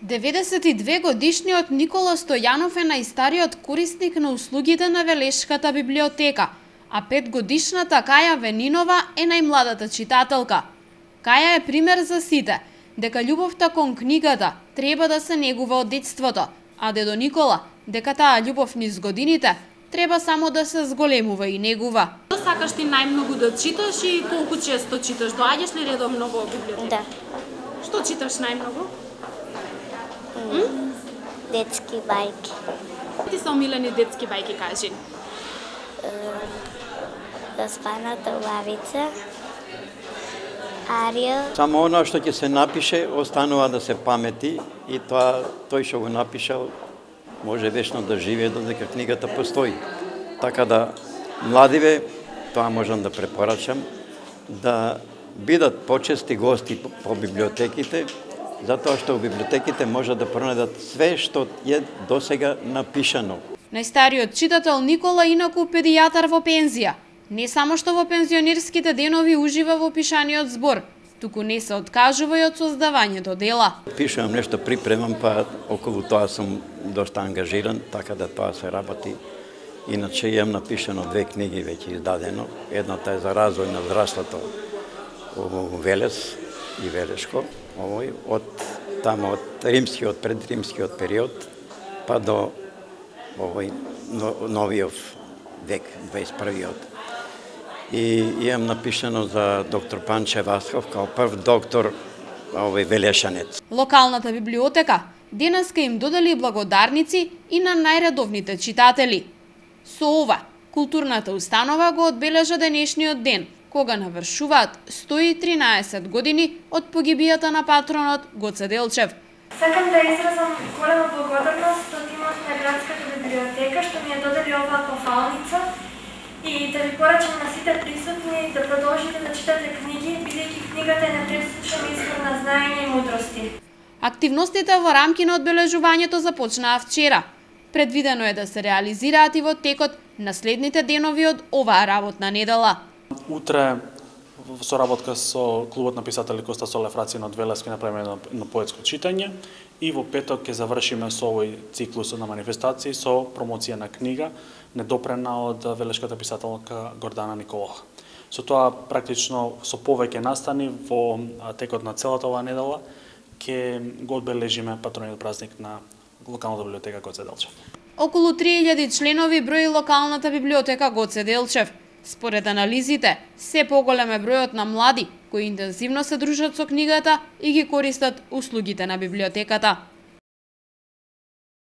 92 годишниот Никола Стојанов е најстариот корисник на услугите на Велешката библиотека, а 5-годишната Каја Венинова е најмладата читателка. Каја е пример за сите, дека љубовта кон книгата треба да се негува од детството, а дедо Никола, дека таа љубов низ годините треба само да се зголемува и негува. Што сакаш ти најмногу да читаш и колку често читаш? Доаѓаш ли редовно во библиотека? Да. Што читаш најмногу? Детски бајки. Ти се омилени детски бајки, кажи. Заспаната лавица. Ариел. Само оно што ќе се напише останува да се памети и тоа тој што го напишал може вечно да живее додека книгата постои. Така да младиве, тоа можам да препорачам, да бидат почести гости по библиотеките, затоа што во библиотеките може да пронајдат све што е досега напишано. Најстариот читател Никола инаку педијатар во пензија. Не само што во пензионерските денови ужива во пишаниот збор, туку не се откажува и од создавањето дела. Пишувам нешто, припремам, па околу тоа сум доста ангажиран, така да тоа се работи. Иначе имам напишано 2 книги веќе издадено. Едната е за развој на здравството во Велес и Велешко, овој од римскиот, предримскиот период, па до овој новиот век, 21-иот. И имам напишано за доктор Панче Васхов као прв доктор велешанец. Локалната библиотека денеска им додели благодарници и на најредовните читатели. Со ова, културната установа го одбележа денешниот ден, кога навршуваат 113 години од погибијата на патронот Гоце Делчев. Сакам да изразам голема благодарност од имот на градската библиотека што ми ја додели оваа пофалница и да ви порачам на сите присутни да продолжите да читате книги, бидејќи книгата е непресечен извор на знаење и мудрости. Активностите во рамки на одбележувањето започнаа вчера. Предвидено е да се реализираат и во текот на следните денови од оваа работна недела. Утре во соработка со клубот на писатели Коста Солев Рацин од Велес ќе направиме едно поетско читање и во петок ќе завршиме со овој циклус на манифестации со промоција на книга недопрена од велешката писателка Гордана Николова. Со тоа практично со повеќе настани во текот на целата оваа недела ќе го одбележиме патрониот празник на локалната библиотека Гоце Делчев. Околу 3000 членови брои локалната библиотека Гоце Делчев. Според анализите, се поголем е бројот на млади кои интензивно се дружат со книгата и ги користат услугите на библиотеката.